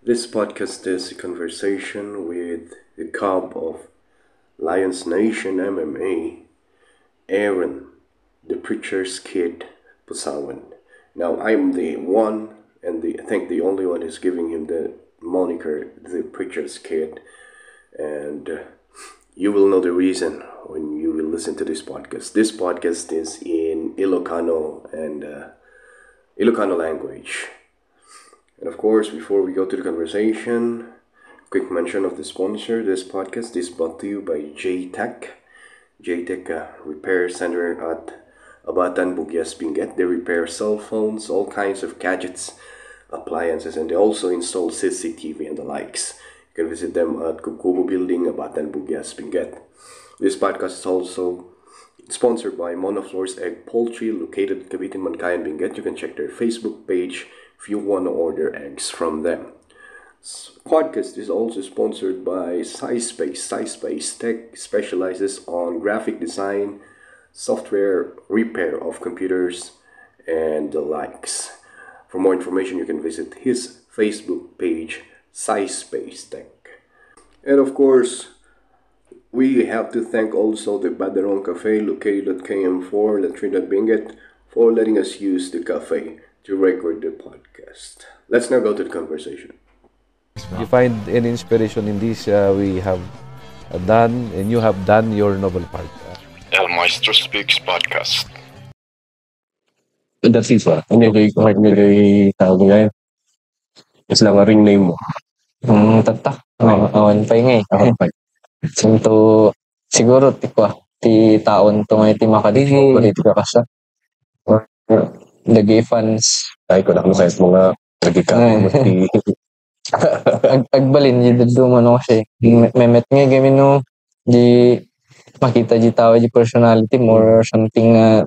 This podcast is a conversation with the cub of Lions Nation MMA, Aaron, the preacher's kid, Pusawan. Now I'm the one, and I think the only one who's giving him the moniker, the preacher's kid, and you will know the reason when you will listen to this podcast. This podcast is in Ilocano and Ilocano language. And of course, before we go to the conversation, quick mention of the sponsor. This podcast is brought to you by JTech. JTech Repair Center at Abatan, Bugyas, Benguet. They repair cell phones, all kinds of gadgets, appliances, and they also install CCTV and the likes. You can visit them at Kukubo Building, Abatan, Bugyas, Benguet. This podcast is also sponsored by Monofloor's Egg Poultry, located at Cavite, Mankayan, Benguet. You can check their Facebook page if you want to order eggs from them. Podcast is also sponsored by SciSpace. SciSpace Tech specializes on graphic design, software repair of computers, and the likes. For more information, you can visit his Facebook page, SciSpace Tech. And of course, we have to thank also the Badarong Cafe located at KM4, La Trinidad Benguet, for letting us use the cafe to record the podcast. Let's now go to the conversation. You find any inspiration in this we have done, and you have done your novel part. El Maestro Speaks Podcast. That's it ba? Hindi tawag ngayon. Is lang ang ring name mo. Tatak. Awan pa nga eh. Ako pa. Sinto, siguro ti taon to ngayon ti makadito. Balito ka kasa. Lagi fans. Ay ko na kung kahit mga nagkikapin mo ti... Agbalin, di dumano kasi. Memet nga kami no, di makita di tao di personality more or something na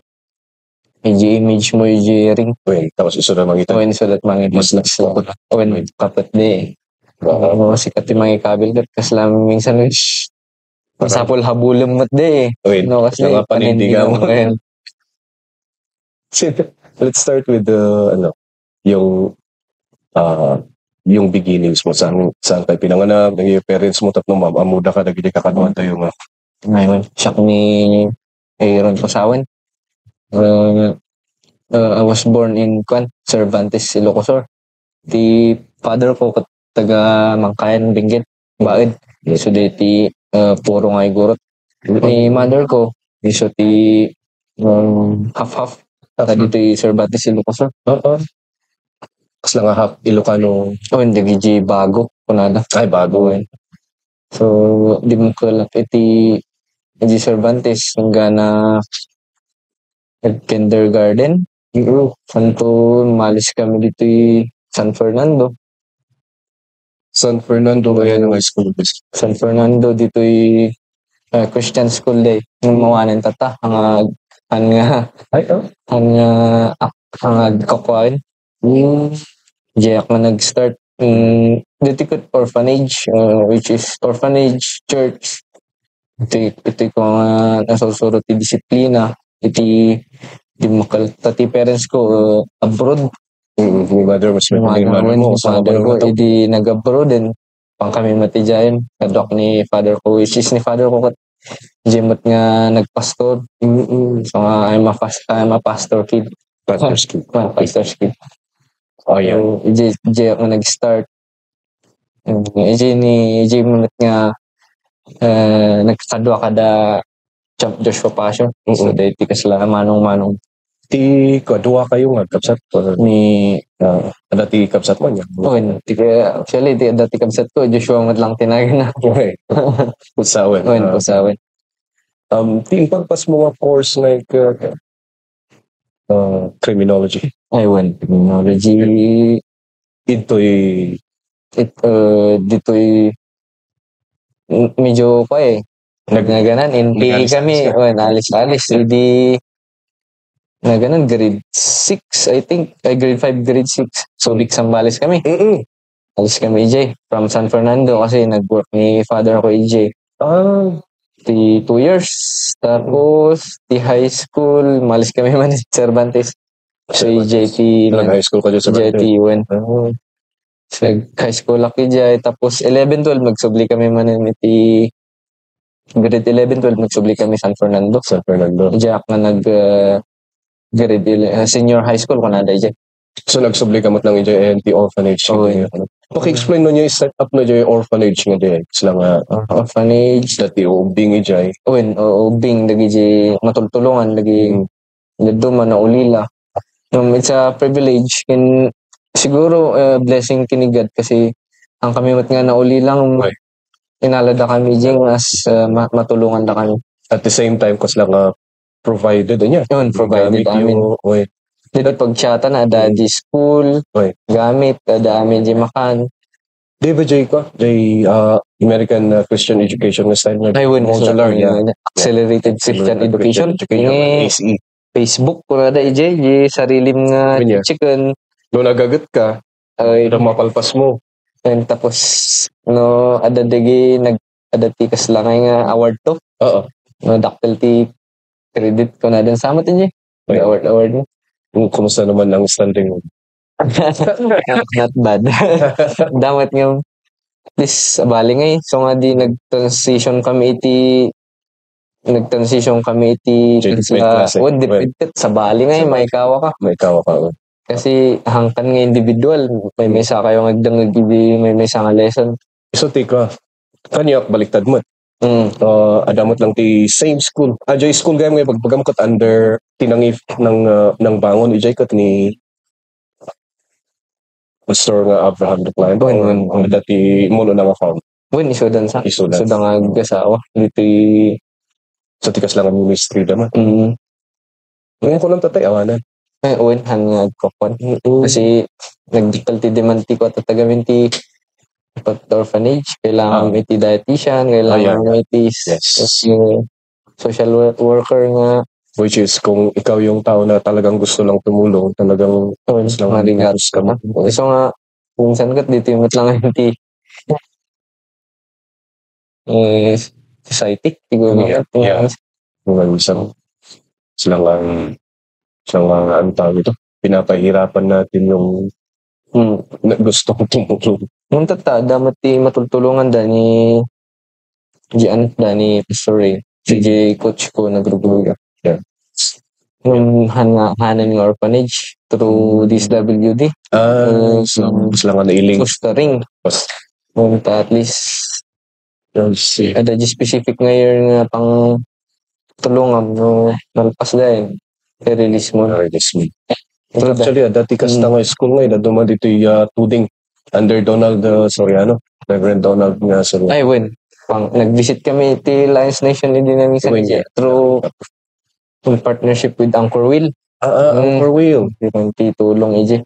image mo yung ring. Well, tapos iso na mangita. When so that mga Mas nagsoko na. when kapat di. Sikat yung mga ikabil kat kaslam minsan masapol habulam mat di. Wait, No kasi yung mga panindigan mo. ngayon. Let's start with the, yung beginnings mo. Saan tayo pinanganak, naging parents mo, tatlong amuda ka, naging kakanuan tayo nga. Ngayon, siyak ni Aaron Pusawan. I was born in Cervantes, Ilocosur. Di father ko taga Mangkayan, Benguet, Baed. So di puro nga igurot. Ni mother ko, so ti half-half. Taga dito Cervantes, Ilocosur. Kas lang nga Ilocano. Hindi giji bago. Kunada. Ay, bago eh. So, di mo kalap iti Cervantes hanggang na kindergarten. Santo, malis kami dito San Fernando. San Fernando ba yan ang high school? San Fernando dito Christian school day. Yung mawanan tata. Ang kakwain. Jayak na nag-start. Dito ko orphanage, which is orphanage church. Ito ko nasusurot ti disiplina. Iti tati parents ko abroad. Yung mother mo, Father ko, hindi nag-abroad din. Pang kami matijayan. Kadok ni father ko, which is ni father ko jimot nga nagpastor. So I'm a pastor kid. Pastor's kid. Pastor's kid. Oh, yeah. So, ako nag-start. EJ munat nga nagkadwa kada Champ Joshua Passion. So, dahil kasla manong-manong Ti kadua kayo nga kapsat ni dati kapsat mo niya. Actually, dati kabsat ko, Joshua mat lang tinagan na. Okay. Pusawan. Pusawan. Ti pagpas mo nga course like criminology. Criminology. Dito'y medyo pa eh. Nagaganan, NPA kami. Alis-alis. Hindi naganan, grade 6, I think. Grade 5, grade 6. So, big Sambales kami. Alis kami, EJ. From San Fernando kasi nag-work ni father ko, EJ. 2 years. Tapos, high school, malis kami man sa Cervantes. So, JT. High school ka dyan sa JT, So, high school ako dyan. Tapos 11-12 magsubli kami man iti grade 11-12 magsubli kami San Fernando. San Fernando. Diyak na nag senior high school ko na dyan. So nagsubli ka mo lang yung orphanage. Oo. Paki-explain mo yung setup na yung orphanage nga dyan. Sila nga Orphanage. dati ubing dyan. Ubing lagi matultulungan lagi duman na ulila. It's a privilege and siguro blessing kinigad kasi ang kami nga na uli lang inalada kami dyan as matulungan na kami. At the same time, kasi lang provided niya. Yun, provided amin. Dito pagchata na, daddy school, gamit, dami di makan. Di ba, Jay ko? American Christian Education na style na modular, Accelerated Christian Education. ACE. Facebook, kung ada di sarilim nga chicken. Doon nagagat ka, mapalpas mo. And tapos, ada tikas lang nga award to. Oo. Daktil ti credit ko na din sa matin di. Award mo. Kumusta naman ang standing mo? Not bad. Damat nga, at least, bali nga eh. So nga di nag-transition kami iti sa bali nga eh, may kawa ka. Kasi hangkan nga individual, may sa kayo ngagdang may sa nga lesson. So tika, kanyak baliktad mo. Adamot lang ti same school. Ajay school gayam ngayon pagpagamkot under tinangif ng bangon ijay kat ni Pastor nga Abraham Decline. Dati mulo na nga farm. Isudan nga gasawa. So tikas lang ang ministry naman. Ngayon ko lang tatay awanan. Han nga agkokon. Kasi nagdiktal ti demanti ko at tagamin ti orphanage, kailangan iti dietitian, kailangan iti social worker nga. Which is, kung ikaw yung tao na talagang gusto lang tumulong, talagang marigaros ka ma. So nga, minsan kat dito yung lang iti society. Silang ang tawag ito. Pinapahirapan natin yung gusto kong tumulong. Nung damat ti matultulungan dani Pastor Ray. Si coach ko nagruguga. Yeah. Nung hanan yung orphanage through DSWD. Sila nga nailing. Fostering. At least ada specific ngayon nga pang tulungan no nalpas dahil i-release mo. Actually, dati kasi nga school ngayon, duman dito yung tuding under Donald Soriano, Reverend Donald nga Soriano. Ay, nag-visit kami ti Lions Nation din namin sa through partnership with Anchor Wheel. Anchor Wheel. Tulong ije.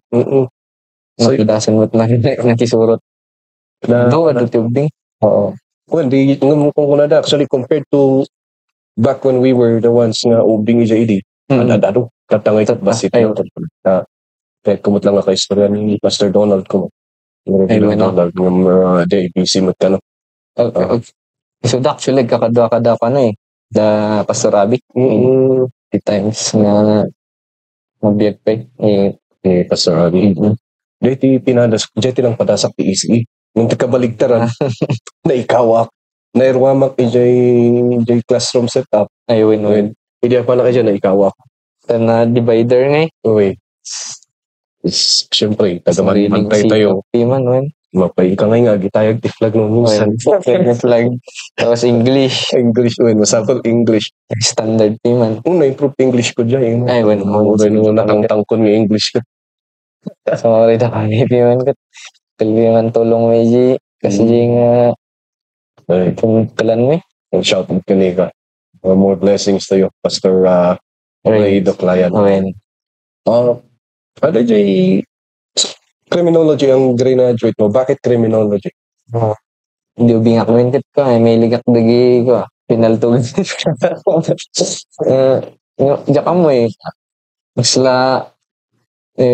So, dasan mo't nakisurot. Ano tubing? Oo. Well, kung kunada, actually, compared to back when we were the ones nga ubing ije katangay kat basit kahit kumot lang ka istorya ni Pastor Donald ko Donald ng busy mo ka no. So actually kakadwa pa na the Pastor Abi the times nga mabiyag pa ni Pastor Abi dati lang padasak ti ECE nung tikabaligtaran na ikawak na irwamak ijay classroom setup hindi pa na kayo na ikawak na divider nga siyempre tagamantay tayo mapay ka nga gitayag ti flag nung minsan flag tapos English masakol English standard timan na-improve English ko dyan nakangtangkon ng English ko sorry na kami timan ko kalbiman tulong medyo kasi nga kalan mo shout out ka niya more blessings to you Pastor Ray Doclayan. Ano jay criminology ang graduate mo? Bakit criminology? Hindi ubing ako mintit ko. May ligak dagi ko. Pinaltog. Diyan ka mo Kasla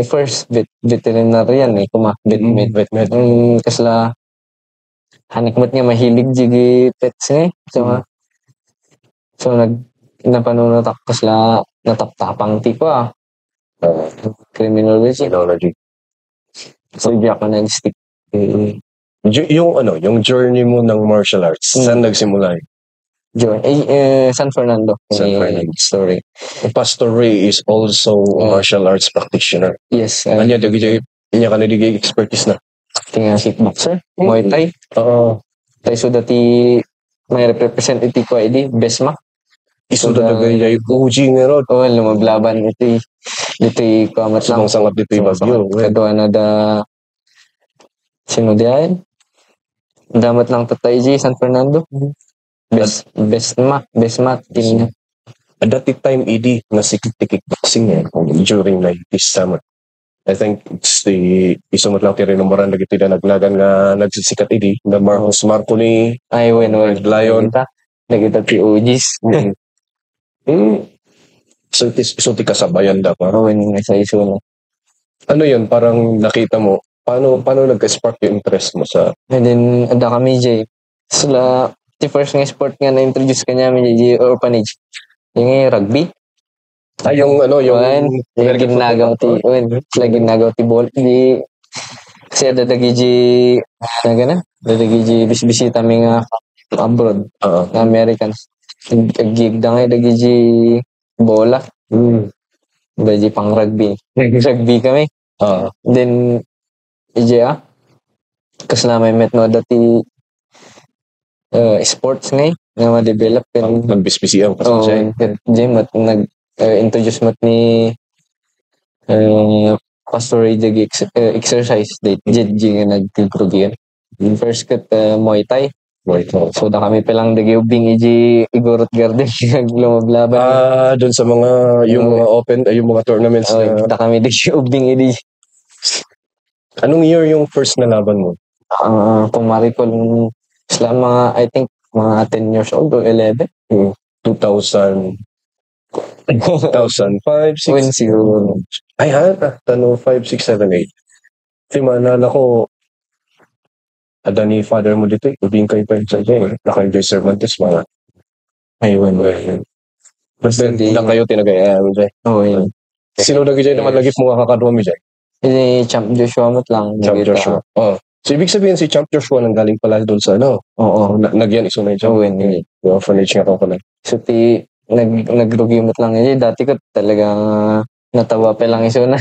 first veterinarian vet. Kasla hanikmot nga mahilig jigi pets So napanunatak kasla nataptapang ti ko criminology. So diyan ka nag-stick Yung journey mo ng martial arts, saan nagsimula yun? San Fernando. San Fernando. Story. Pastor Ray is also a martial arts practitioner. Yes. Kanya, inya ka naligay expertise na. Tinga kickboxer, Muay Thai. Tayo so dati may representative ko ID, Besma. Iso na nagay OG nga ron. Lumablaban ito kamat lang. Sumang sangap dito yung bagyo. Kadwa na sino diyan? Damat lang tatay San Fernando. Besma team. At that time, ED, nasikip kickboxing during 90s summer. I think it's isumot lang tiri numeran lagi tidak naglagan nga nagsisikat ED, na Marcos Marco ni Lion. Nagita ti OGs. So ti kasabayan da pa. Sa iso na. Ano yun, parang nakita mo, paano nagka-spark yung interest mo sa... And then, ada kami, Jay. Sila, the first nga sport nga na-introduce ka namin, Jay, orphanage. Yung rugby. Yung ginagaw ti ball. Kasi dadagi, Jay, bisbisita mi nga abroad, Americans. Gig da nga, dagi, Jay, bola. Dagi pang rugby. Rugby kami. Then, kasla may met no dati sports nga ma-develop nagbisbisiyan nag-introduce mat ni Pastor Ray exercise date nga nag-grogian first cut Muay Thai so da kami palang dagi-ubing igorot garden lumablaban doon sa mga yung mga open yung mga tournaments da kami dagi-ubing Anong year yung first na laban mo? Pumari ko sila mga, I think, mga 10 years old o 11. 2000, 2005, 6? When siguro. Ay, 5, 6, 7, 8. Kasi maalala ko, ada ni father mo dito, ubing kayo pa yun sa dyan. Naka-enjoy Cervantes, mga. Ayun. Basta na kayo tinagayaan mo dyan. Yun. Sino na dyan naman lagip mo kakadwa mo dyan? Champ Joshua mo lang. Champ Joshua. So, ibig sabihin si Champ Joshua nang galing pala doon sa nagyan iso na yung orphanage nga ko pala. So, nagrugi mo lang yun. Dati ko talagang natawa pa lang iso na.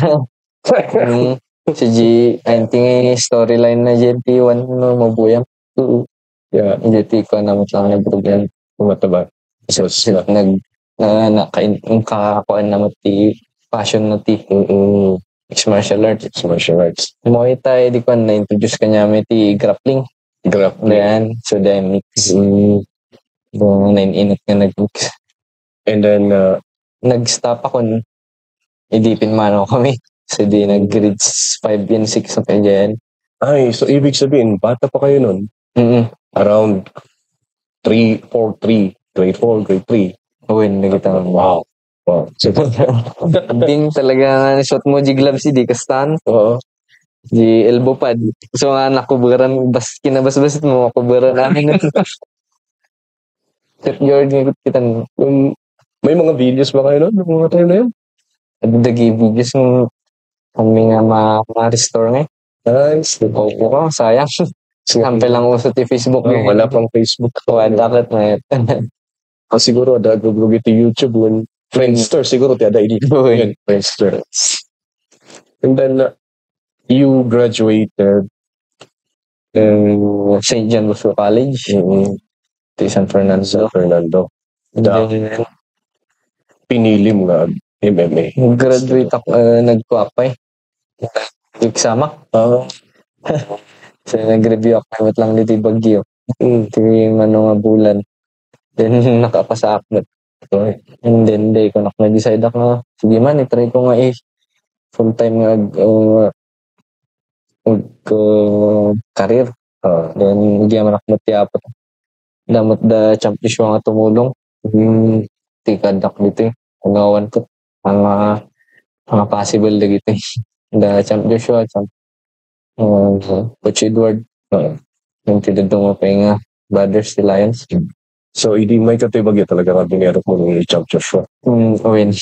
Si G, I think storyline na GT1 no, mabuyang. Yeah. GT ko na mo lang nagrugi. Mataba. So, kakakuan na mo passion na martial arts. Muay Thai, di ko na-introduce ka niya may grappling. Yan. So, then mix. Nainit nga nag-mix. And then, nag-stop ako. Idipin man ako kami. So, di nag-grades 5 and 6 na kayo dyan. Ay, so ibig sabihin, bata pa kayo nun? Around 3, 4, 3, grade 4, grade 3. Nagita mo. Wow. So, ding talaga shot mo di gloves di kastan. Di elbow pad. So nga nakuburan kinabas-basit mo kuburan namin. Sir George kita may mga videos ba kayo noon? Mga time na yun? Dagi videos ng kami nga ma-restore nga. Nice. Opo ka, sayang. Sampai lang uso ti Facebook. Wala pang Facebook. Dapat na yun. Siguro ada gugugit ti YouTube when Friendster siguro ti ada edit. Friendster. And then you graduated St. John Bosco College. Ti San Fernando. Pinili mo nga MMA. Graduate ako, nagkuapay. Exam So, nag-review ako lang dito Baguio. Ito yung nga bulan. Then, nakapasa ako. And then, day ko nag-decide ako sige man, itry ko nga full-time nga career. Then, hindi naman ako matiyapot. Damot da Champ Joshua nga tumulong. Tikad ako dito Pangawan ko. Mga possible na dito Da Champ Joshua, Coach Edward. Yung tinadong mo pa nga brothers, the Lions. So, hindi may katibagyo talaga nga binero mo ni Champ Joshua. Win.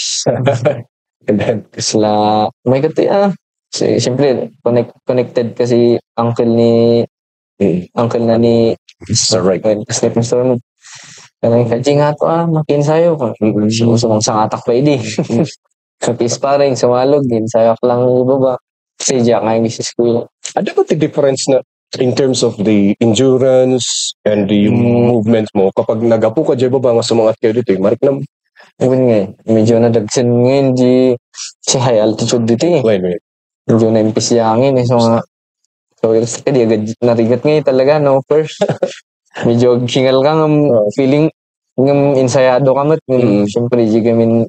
And then, Sila, may kati Siyempre, connected kasi uncle na ni Sir Right. Kasi Mr. Ronald. Kanang kajing nga to makinsayo ka. Sumang sangatak pa hindi. Sa sparring, sumalog, ginsayak lang yung baba. Kasi diyan nga yung misis ko. Ano ba the difference na in terms of the endurance and the movement mo kapag nagapu ka dyan baba nga sumangat kayo dito, marik na Ayun nga medyo nadagsan ngayon si high altitude dito eh. wait. Medyo na-impis yangin eh. So di agad narigat ngayon talaga no first. Medyo hingal ka ng feeling ng ensayado ka mat. Siyempre di kami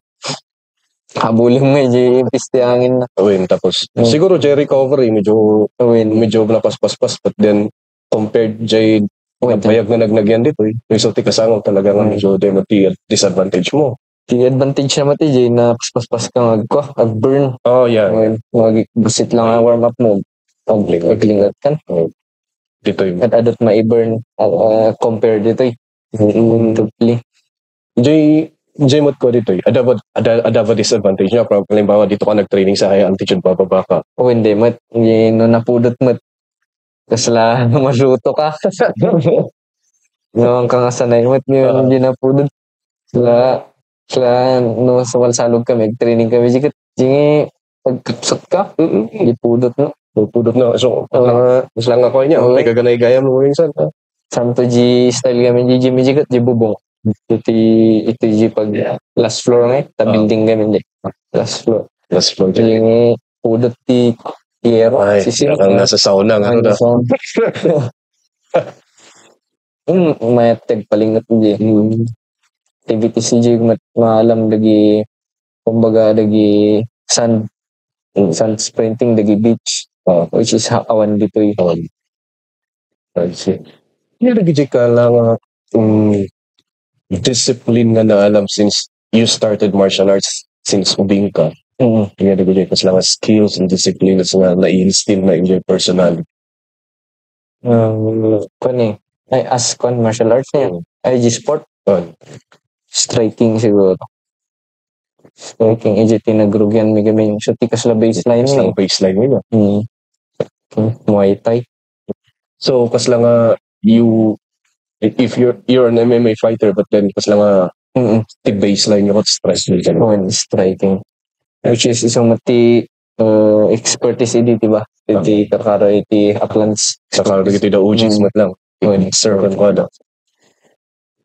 habulin mo di impis yangin na. Tapos siguro jay recovery medyo napaspas but then compared jay napayag na nagnagyan dito so tikasangong talaga nga medyo disadvantage mo. The advantage naman ti na paspas ka ag-burn. Oh yeah. Mag-busit lang ang warm up mo. Paglingat kan. Dito At adot ma-burn compare dito totally. Jay mo ko dito ada ba disadvantage niya? Halimbawa dito ka nag-training sa high altitude bababa ka. Hindi mat. No napudot mat. Kasla maluto ka. No ang kangasanay mat yun hindi napudot. Sila no sa walsalog kami training kami jikit pagkapsat ka ipudot no so mas lang ako niya may kaganay gaya mo minsan santo ji style kami ji jikit ji bubong iti pag last floor nga ta building kami last floor ji pudot ti hierro sisim nasa sauna nga na may tag palingat ji activities si maalam lagi kumbaga lagi sand sprinting lagi beach which is awan dito Hindi lagi ka lang discipline na naalam since you started martial arts since ubing ka. Hindi lagi kasi lang skills and discipline na na-instill na in your personality. Ay as martial arts na yan IG sport striking siguro. Striking, tinagrugan may gamay. So, tikas la baseline niya. Baseline niya. Muay Thai. So, kas lang if you're an MMA fighter, but then kas lang the baseline niya kot stress niya. Striking. Which is isang mati expertise iti ba? Iti kakaro iti uplands. Kakaro iti da ujis mat lang. Servant ko da.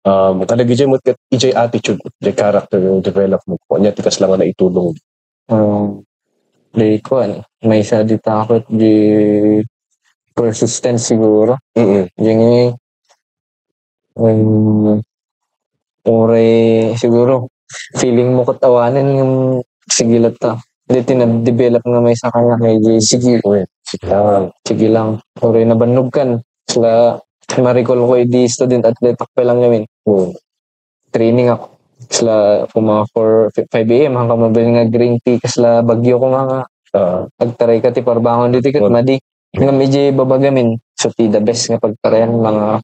Talagi mo ijay attitude, the character development mo. Nya tikas lang na itulong. Di ko may isa di takot di persistence siguro. Yung ore siguro feeling mo katawanan yung sigilat ta. Hindi tinadevelop na may sa kanya kay sige lang. Ore nabanog kan. Sila ma-recall ko di student athletic pa lang namin. Training ako. Kasla mga 5 a.m. hanggang mabili nga green tea. Kasla bagyo ko nga pagtaray ka ti parbangon dito kat madi. Nga medyo babagamin. So ti the best nga pagtarayan mga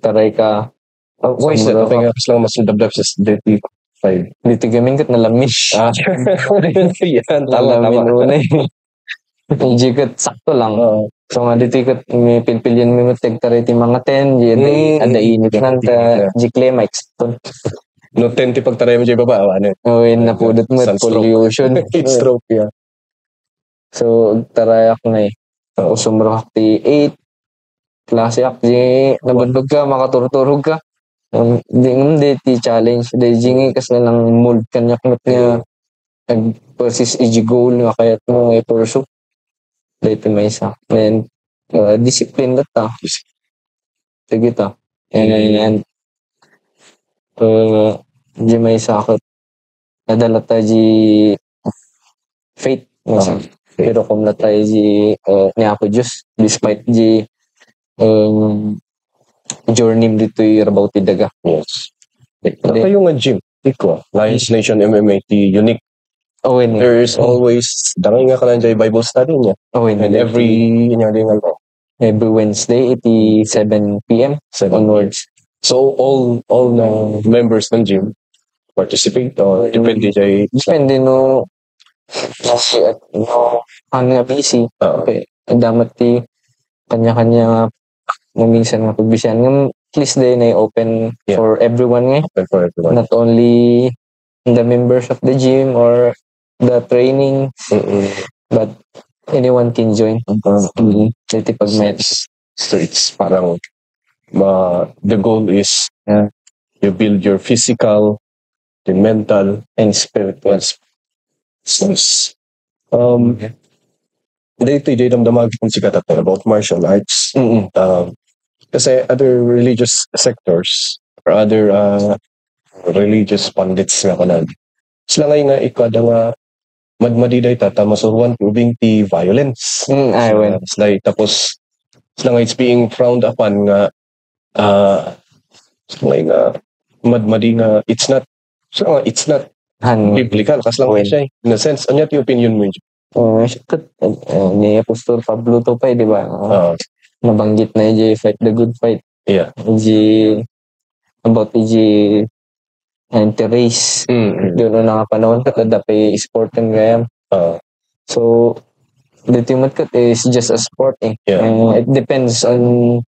taray ka. Why is that? Okay nga kasla mas dabdab sa dito 5. Dito gamin kat nalamis. Yan. Nalamin una medyo kat sakto lang. So nga dito kat may pinpilyan may matagtaray ti mga 10. Ada init nang ta G-climax. No 10 ti pagtaray mo dyan baba. Napudot mo pollution. Heat stroke, yeah. So, tarayak na Usumrock ti 8. Klase ak di nabundog ka, makaturturog ka. Di ti challenge. Di jingi kasi na lang mold kanyak nga nag-persist goal nga kaya mo i-pursue. Dito may isa. And discipline na ta. Sige ta. And di may sakot. Nadala ta di faith. Pero kung na tayo di niya ako Diyos. Despite di journey dito yung about ti daga. Yes. Kayo nga gym. Iko. Lions Nation MMA ti unique. There's always dangay nga ka lang dyan Bible study niya. And every Wednesday, 7 p.m. onwards. So all na members ng gym participate or depende no Kasi at no, ang nga busy. Oo. Okay. Damat ti kanya-kanya nga minsan nga pagbisyan nga at least day na open Yeah. for everyone nga. Open for everyone. Not only the members of the gym or the training, but anyone can join. Dito pag match. So it's parang the goal is Yeah. you build your physical, your mental, And spiritual. skills. Dito yung damdamag kung sikat at about martial arts. Kasi other religious sectors or other religious pundits nga kanan. Sila ngayon nga ikada nga madmadiday tatamasurwan ubing ti violence. Ayun. Tapos sila nga it's being frowned upon nga sila ngayon nga madmadi nga it's not biblical kas lang siya in a sense. Ano yung opinion mo? Ni Apostol Pablo to pa, di ba? Nabanggit na yung fight the good fight. Yeah. About yung anti-race. Doon na nga panahon ka, dapat sport yung gayam. So, the team is just a sport eh. Yeah. It depends on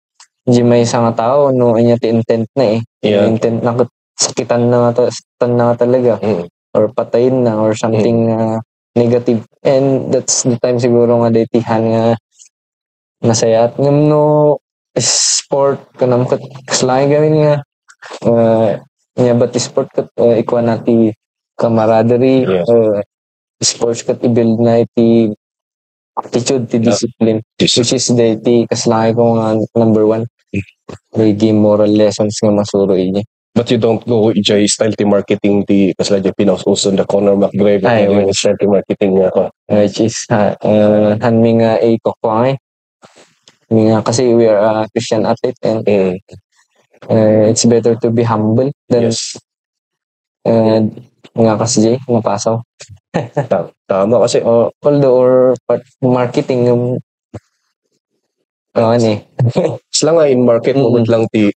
may isang tao, no, niya intent na eh. Yeah. Intent na sakitan na talaga. Or patayin na or something negative. And that's the time siguro nga daytihan nga nasaya at no sport kanam kat kaslay gawin nga nya but sport kat ikuha nati camaraderie. Sports kat i-build na iti attitude ti discipline which is the kaslay ko nga number 1 game moral lessons nga masuro niya. But you don't go ijay style ti marketing ti kasla di pinauso the Conor McGregor yung style ti marketing nga which is hanmi nga ikokwa kasi we are a Christian athlete and it's better to be humble than nga kasi nga pasaw. Tama kasi although or marketing yung sila nga in market mo lang ti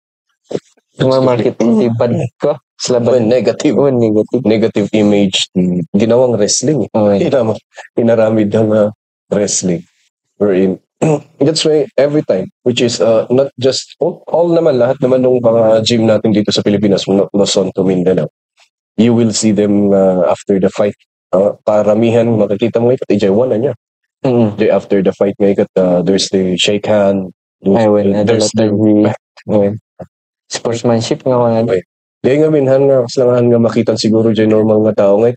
mga marketing bad ko. Negative image ginawang wrestling. Pinaramid ng wrestling. Wherein that's why every time, which is not just all naman, lahat naman ng mga gym natin dito sa Pilipinas, Luzon to Mindanao, you will see them after the fight. Paramihan, makikita mo ito, EJ1 na niya. After the fight, there's the shake hand, there's the sportsmanship nga mga dahil nga minhan nga kasalangan nga makitan siguro dyan normal nga tao nga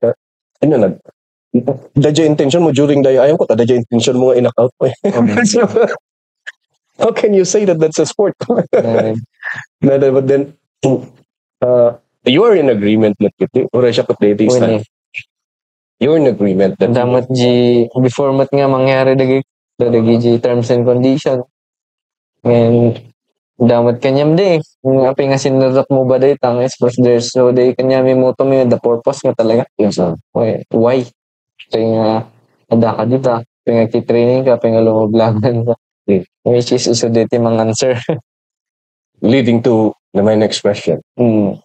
dadya intention mo during the ayaw ko dadya intention mo nga in-knockout mo how can you say that that's a sport? But then you are in agreement na kiti or siya kapdate you're in agreement that damat before mat nga mangyari dagi terms and condition and damat kanyam day api nga sinurot mo ba day tang sports there so day kanya may moto mo the purpose nga talaga why kaya nga ada ka dito kaya nga ki-training ka kaya nga lumablagan ka which is so dito mang answer leading to my next question.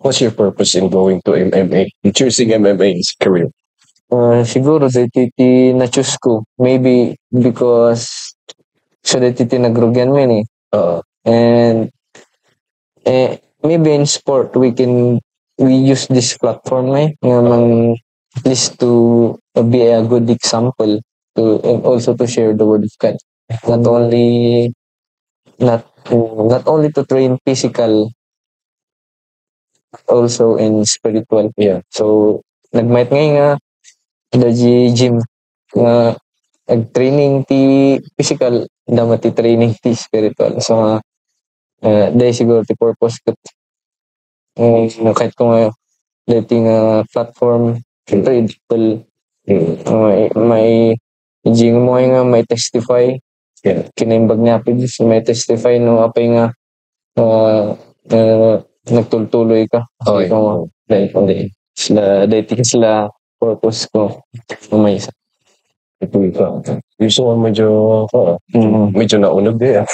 What's your purpose in going to MMA in choosing MMA as a career? Siguro dito na-choose ko maybe because so dito nagrugyan mo yun and maybe in sport we use this platform at least to be a good example and also to share the word of God not only to train physical also in spiritual so nagmight nga the gym nga training ti physical dapat ti training ti spiritual so dahil siguro ti purpose ko kahit ko nga dating platform syempre may jing mo nga may testify kinaimbag niya may testify no apay nga nagtultuloy ka dahil sila purpose ko may isa ito gusto ko medyo naunog din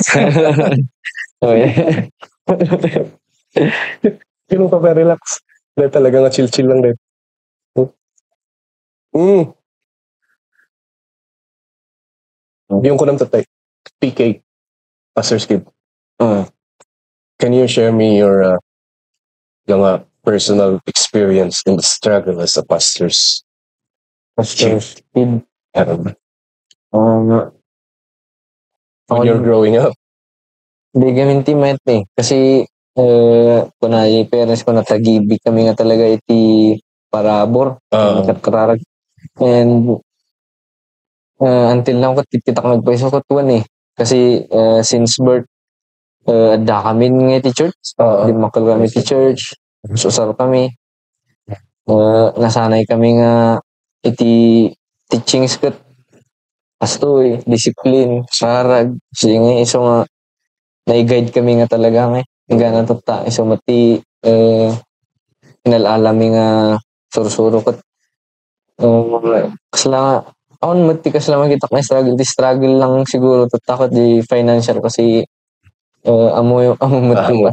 Yung pa relax. Dahil talaga nga chill-chill lang din. Yung kunam tatay, PK, pastor's kid. Ah, Can you share me your personal experience in the struggle as a pastor's pastor's kid. kid Um, when you're growing up? Di kami intimate eh. Kasi, kunay parents ko natagibig kami nga talaga iti parabor. Nakakararag. And, until now, kita ko nagpaiso ko tuwan eh. Kasi, since birth, adda kami nga iti church. Di makal kami iti church. Susar kami. Nasanay kami nga iti teachings kat pastoy, discipline, sarag. Kasi nga iso nga na-guide kami nga talaga nga. Nga natata. Iso mati inalalami nga sursuro kat kasla ako mati kasla makita ka struggle. Di struggle lang siguro tatakot di financial kasi amo mati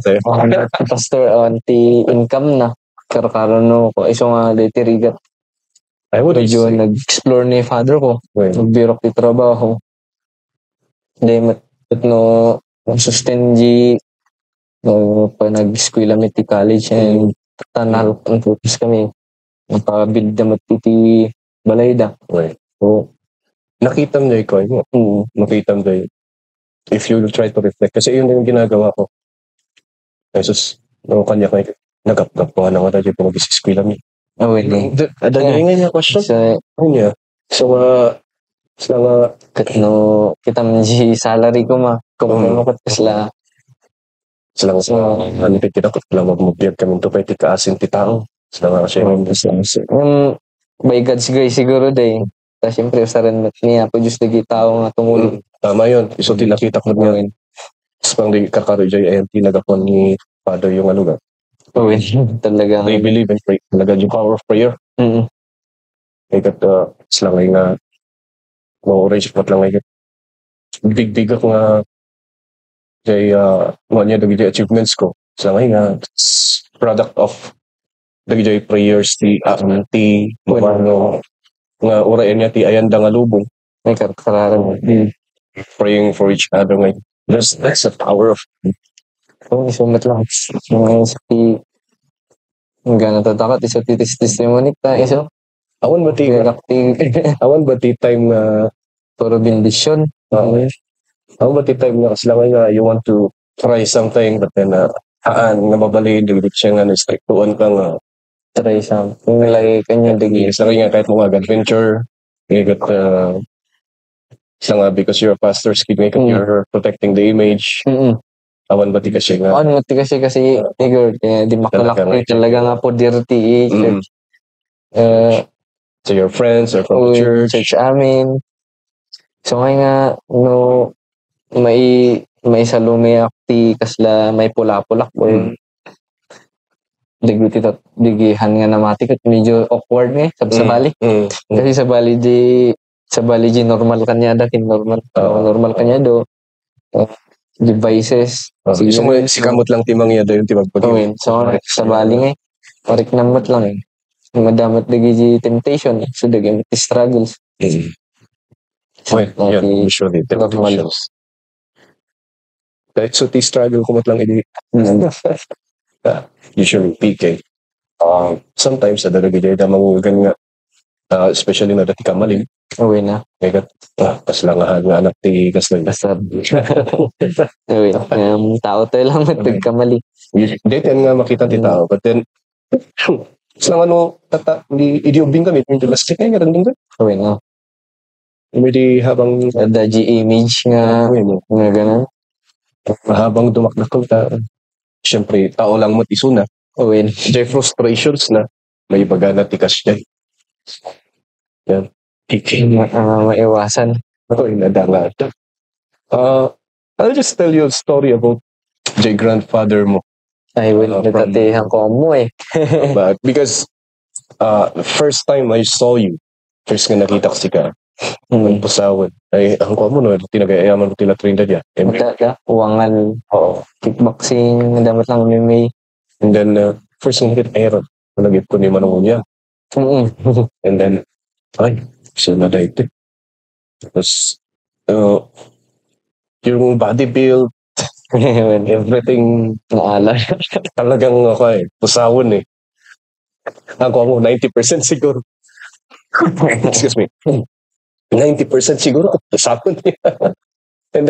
pastor anti income na karon no ko iso nga diti rigat I would medyo nag-explore ni father ko nagbirok di trabaho di mat no sustain di pa nag-eskwela mi ti college and tanal ang purpose kami mapabuild na matiti balayda so nakita mo ko nakita mo if you will try to reflect kasi yun yung ginagawa ko Jesus no kanya kay nagap-gap ko na nga tayo kung mag-eskwela mi ada nga niya question niya so katno kita man si salary ko ma kung ano kat kasla sila hanipit kita kat lang magmubiyag kami to pwede kaasin ti tao sila siya by God's grace siguro day ta siyempre usaran mat niya po Diyos lagi tao nga tumulong tama yun iso tinakita ko niya tapos pang di kakaro dyan ay tinagapon ni Father yung ano ga talaga they believe in prayer talaga yung power of prayer kaya kat sila nga ma-orange pot lang nga big ako nga kay mga niya dagi achievements ko sila nga product of dagi prayers ti ano nga urayan niya ti ayanda nga lubong may karararan praying for each other nga that's the power of isumat lang si gana tatakat iso testimony ta iso awan ba ti time na puro bendisyon awan ba ti time na sila nga you want to try something but then nga mabalin dili siya nga na-strictuan ka nga try something lagi kanya dagi sa nga kahit mga adventure got isa nga because you're a pastor's kid you're protecting the image awan ba ti kasi nga awan mo ti kasi figure di makalak talaga nga po dirty to your friends or from the church amin so nga no may salume akti kasla may pula-pulak digihan nga namati kat medyo awkward nga sa bali kasi sa bali di normal kanya datin normal kanya do devices si kamot lang timang yada yung timagpag so sa bali nga parik namat lang madamat dagi temptation so dagi struggles yun usually temptations so ti struggle kumot lang usually PK sometimes ada lagi dahil mangugan nga especially na dati kamalim na kaya kaslangahan nga anak ti kaslang tao tayo lang matagkamali dito yan nga makita ti tao but then slang ano idiubing kami yung plastic nga randing ka na hindi habang ada image nga ganun habang dumakdakol ta siyempre tao lang mo't isuna jay frustrations na may baga na tikas jay yan maiwasan inadanga I'll just tell you a story about jay grandfather mo ay natatihan ko mo but because first time I saw you first nga nakita ko si ka Pusawan ay ang ko mo no tinagayaman mo tila Trinidad ya uwangan kickboxing dapat lang may and then first nga nakita Aaron nagip ko ni Manong niya and then ay siya na dahil tapos yung body build, everything, Naalala. talagang ako pusawon eh. Ako 90% siguro. Excuse me. 90% siguro pusawon niya. and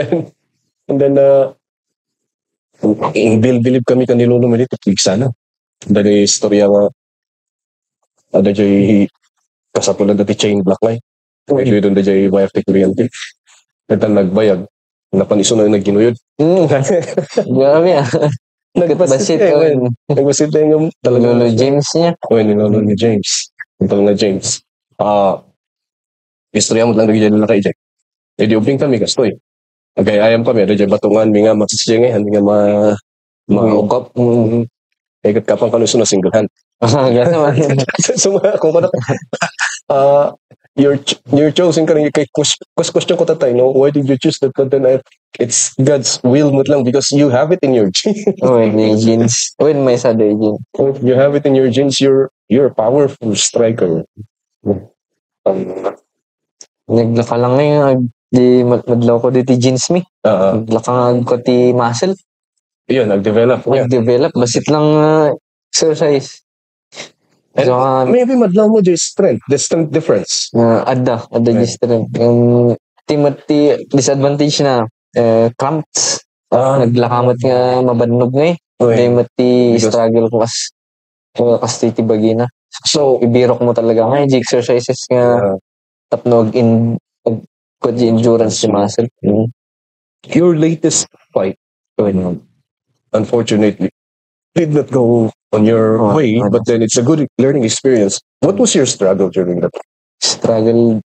then bilib kami kanilo lumilit sana. Dari istorya nga ada jay kasapulad dati chain black ngay. Ito doon da jay wire te kuryente. Ito nagbayag. Napaniso na nagginuyod. Grabe ah. Nagbasit ko. Nagbasit na yung talaga. Lolo James niya. Ni Lolo ni James. Ito nga James. Istorya mo lang nagigyan na kay Jack. Di ubing kami kastoy. Agay-ayam kami. Ada jay batungan. Mga matsisya ngayon. Mga ma-ukap. Ikot ka pang kanuso na single hand. Gano'n. So, kung you're chosen ka rin kay question ko tatay, no? Why did you choose that content? It's God's will mo lang because you have it in your genes. When may jeans. When may saday jeans. You have it in your genes. You're a powerful striker. Naglaka lang ngayon. Di madlaw ko dito jeans mi. Naglaka nga ko ti muscle. Yun, nag-develop. Nag-develop. Basit lang exercise. So, maybe madlaw mo dyan strength. The strength difference. Adda yung strength. Timothy, disadvantage na cramps. Naglakamot nga mabannog nga eh. Timothy struggle ko kas titibagi na. So, ibirok mo talaga nga yung exercises nga tapnog in good endurance si muscle. Your latest fight, unfortunately, did not go on your way, but then it's a good learning experience. What was your struggle during that? Struggle,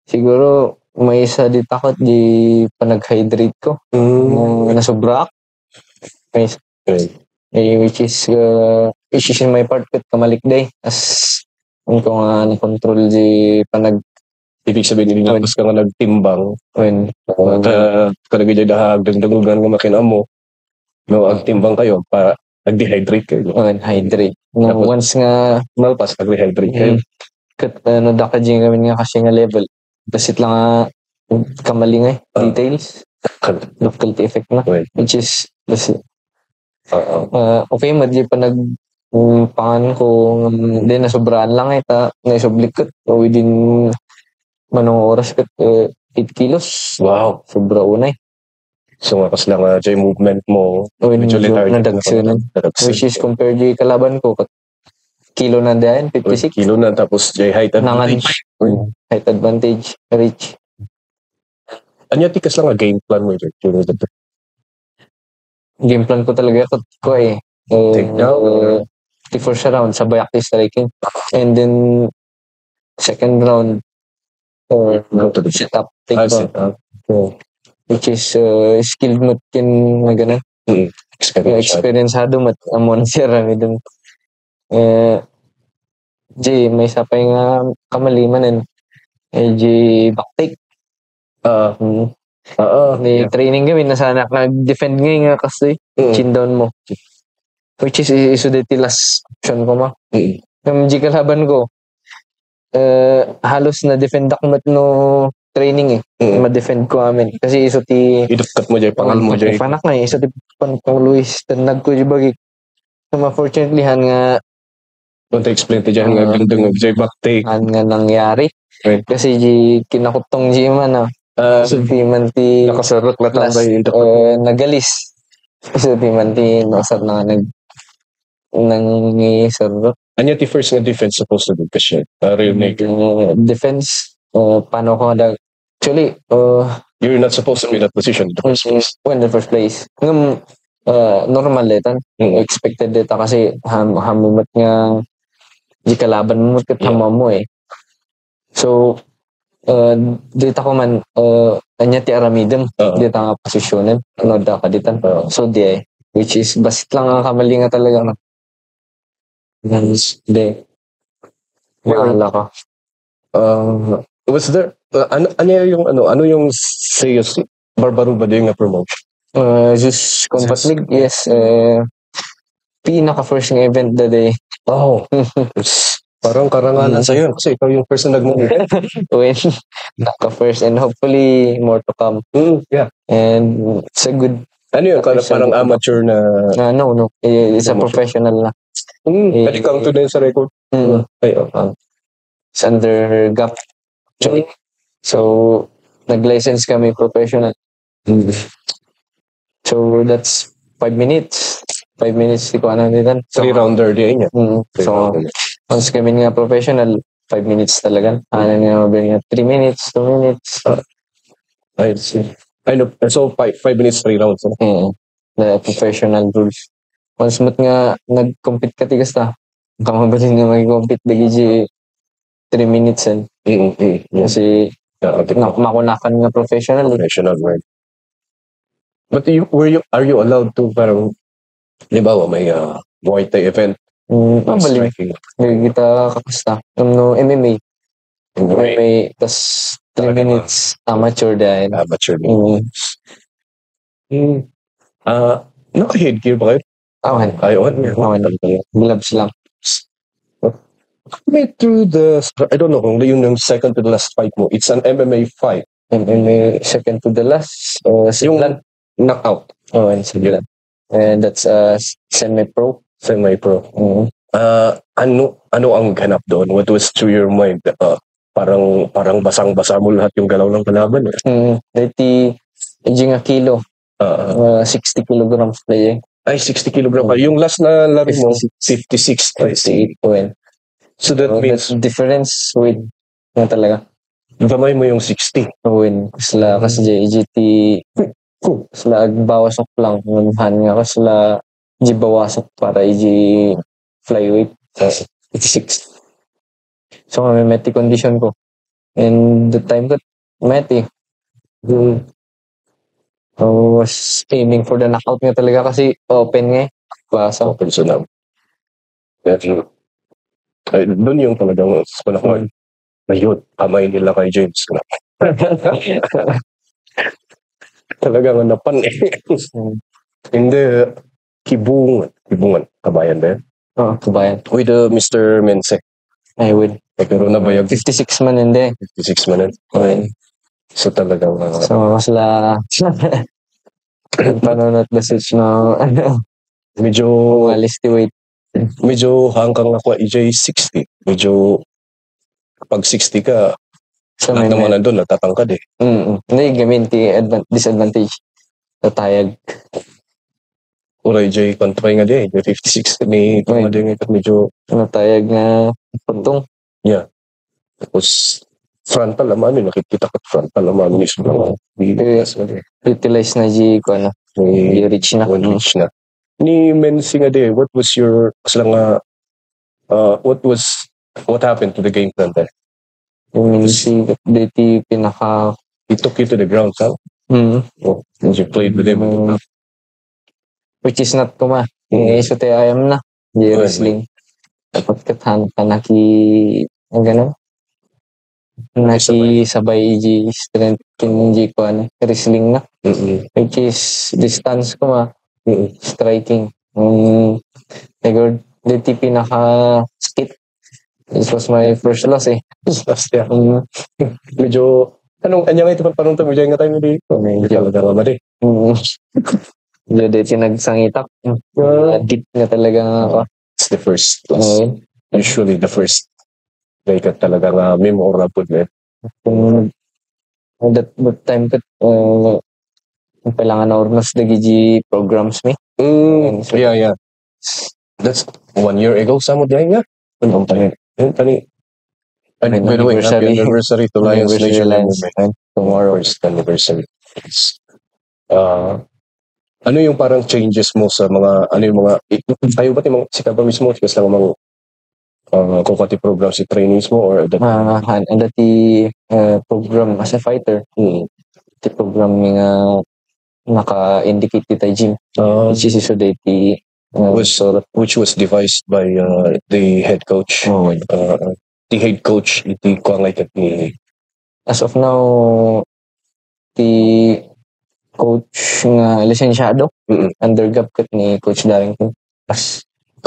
siguro may isa di takot di panag-hydrate ko. Nasobra ako. Which is in my part kat kamalikday. As kung nga na-control di panag ibig sabihin nila tapos ka nga nagtimbang. Kalagay dahag dagdagugan nga makinamo. No, ang timbang kayo para nag-dehydrate kayo. Hydrate. No, once nga malpas nag-dehydrate kayo. Kat dakadjing kami nga kasi nga level. Basit lang nga kamaling details. Difficulty effect na. Which is basit. Okay, madli pa pangan ko din nasobraan lang naisublikot within manong oras kat 8 kilos. Wow. Sobra unay. So, makas lang yung movement mo. Medyo nadagsunan. Which is compared yung kalaban ko, kilo na dyan, 56. Kilo na, tapos yung height advantage. Height advantage, reach. Anya, tikas lang game plan mo yun? Game plan ko talaga ko Take down? The first round, sabay active striking. And then, second round, sit up, take down. Which is skilled mat kin na ganun. Experience-hado mat amon siya rami dun. May sapay nga kamaliman back-take. Training kami, nasana nag-defend nga kasi chin down mo. Which is iso dito last option ko ma. Yung kalaban ko, halos na defend ako mat no training ma-defend ko amin. Kasi iso ti idukkat mo dyan, pangal mo dyan. Panak na iso ti pang Luis, tanag ko dyan bagi. So, unfortunately, nga don't explain ti dyan, nga gandang dyan back-take. Nga nangyari. Kasi kinakutong dyan man so, di man ti nakasarot na tambay. nagalis. So, di man ti nakasar na nangisarot. Anya ti first nga defense supposed to do kasi real maker. Defense, paano ko actually, you're not supposed to be in that position in the first place. In the first place. Normal dito. Expected dito kasi hamumat nga di kalaban mo kat hamam mo So, dito ko man, anya ti aramidem. Dito nga posisyonin. Noda ka dito. So, di which is, basit lang ang kamali nga talaga. Di. Mahala ka. Was there ano yung serious Barbaro ba din nga promotion? Just Combat League, yes. Pinaka first ng event that day. Parang karangalan sa yun kasi ikaw yung first na nag-movie. Win. Naka-first and hopefully more to come. Yeah. And it's a good... Ano yun? Parang amateur na... No. It's a professional na. At-count to din sa record. Ay, it's under GAP. Actually. So, nag-license kami professional. So, that's 5 minutes. 5 minutes, di ko ano nila. 3-rounder din niya. So, once kami nga professional, 5 minutes talaga. Ano nga, 3 minutes, 2 minutes. I see. I know. So, 5 minutes, 3 rounds. The professional rules. Once mo't nga nag-compete ka tigas na, kamabalik na mag-compete dagi 3 minutes yan. Kasi makunakan nga professional. Professional, right? But are you allowed to parang, di ba, may Muay Thai event? Mabalik. Kita kakasta. MMA. MMA, tas 3 minutes amateur dahil. Amateur. Naka-headgear ba kayo? Awan. Gloves lang. Through I don't know kung yung second to the last fight mo, it's an MMA fight. MMA second to the last. Yung knockout. And Siglan. And that's semi-pro. Semi-pro. Ano ang ganap doon? What was through your mind? Parang basang-basa mo lahat yung galaw ng kalaban. 30 nga kilo. 60 kilograms play. Ay, 60 kilogram pa. Yung last na laro mo, 56. 58. So that means... The difference with nga talaga. Gamay mo yung 60. Win. Kasi JGT sila agbawasok lang. Ngunhan nga sila bawasok para flyweight. 86. So kami meti condition ko. And the time ko, meti. I was aiming for the knockout nga talaga kasi open nga. Basa. Open so now. Doon yung talagang panahon. Ayun, kamay nila kay James. Talagang napan Hindi, Kibungan. Kabayan ba yan? Kabayan. With Mr. Mense. I would. Pero nabayag. 56 man hindi. 56 man. Okay. So talagang... So, sila... Panonot message na... Medyo... Malisti weight. Medyo hanggang ako EJ 60. Medyo... Pag 60 ka, so, lahat naman nandun, natatangkad eh. Hindi, gamin disadvantage. Tatayag. Ura EJ, kontray nga din. 56 ni nga din. Medyo... Natayag na puntong. Yeah. Tapos... frontal naman nakikita ka frontal naman mismo. Utilize na ko ano. Reach na. Ni Mensi nga di, what happened to the game plan there? Yung Mensi, dati pinaka... He took you to the ground, huh? You played with him. Which is not kuma. Yung isote ayam na. Wrestling. Dapat katahan ka gano'n. Nakisabay strength kinji ko wrestling na. Which is distance ko striking. Dati pinaka skit. This was my first loss eh. Last year. Medyo anya nga ito parang medyo nga tayo hindi. Medyo talaga Medyo dati nagsangitak. Deep na talaga ako. It's the first loss. Usually the first. Kaya talaga nga memorable eh. That time ko, kailangan na ornos dagi programs me. Yeah. That's 1 year ago. Samo diyan nga. Anong tani? By the way, happy anniversary to Lions Nation. Tomorrow. First anniversary. Ano yung parang changes mo sa mga, tayo ba't yung mga, sika ba mismo, kasi lang mga kung pati program si trainees mo or dati program as a fighter. Dati program nga naka-indicate tayo gym. Which is so dati which was devised by the head coach. The head coach iti ko nga ni as of now the coach nga lisensyado under gap ni Coach Darrington.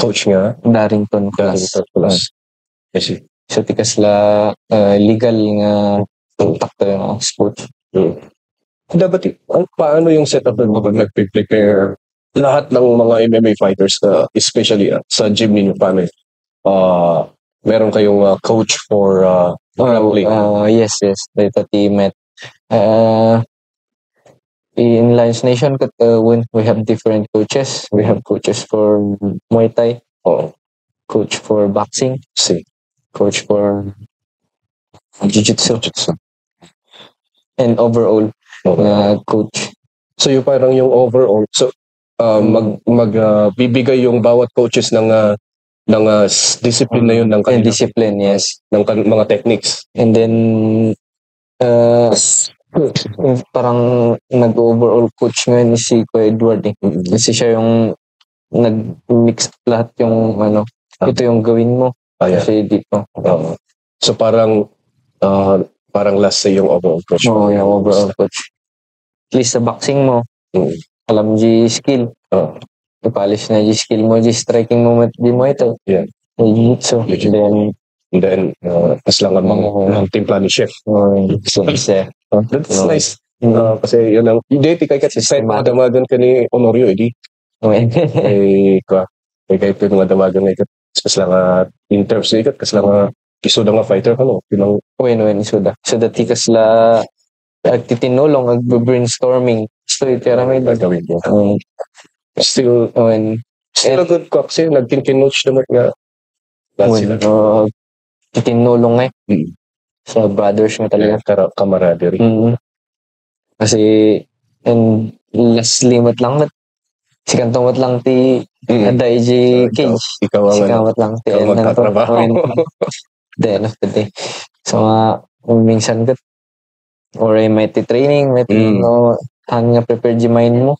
Coach nga Darrington class. I see. So tikas la legal nga kontakto yung sports. Dapat paano yung setup ng kapag nag-prepare lahat ng mga MMA fighters especially sa gym ninyo, paano yun? Meron kayong coach for grappling. Yes. Dito teammate. In Lions Nation, when we have different coaches. We have coaches for Muay Thai, coach for boxing, coach for Jiu-Jitsu, and overall coach. So yung parang yung overall, so bibigay yung bawat coaches ng discipline na yun ng And discipline, yes. ng mga techniques. And then parang nag-overall coach ngayon si Kuya Edward eh. Kasi siya yung nag-mix lahat yung ito yung gawin mo. Kasi dito. So parang last say yung overall coach. Oo, yung overall coach. At least sa boxing mo, alam di skill. Ipalis na di skill mo, di striking mo ito. Yeah. Jiu-Jitsu. Then tas lang ang timpla ni chef. That's nice. Kasi yun ang hindi kay kat sa madamagan ka ni Honorio edi. Kay mga damagan nga ikat. Kas lang in terms ikat kas lang isuda nga fighter ka no. Pinang isuda. So dati kas la agtitinulong ag-brainstorming. So itira may gagawin mo. Still a good coach kasi nagkin-coach naman nga. Titinulong sa brothers nga talaga. Camaraderie. Kasi and last limit lang si kantongot lang ti Daiji Cage. Ikaw lang ti magtatrabaho. Then of the day. So minsan kat or may training, may nga prepare di mind mo.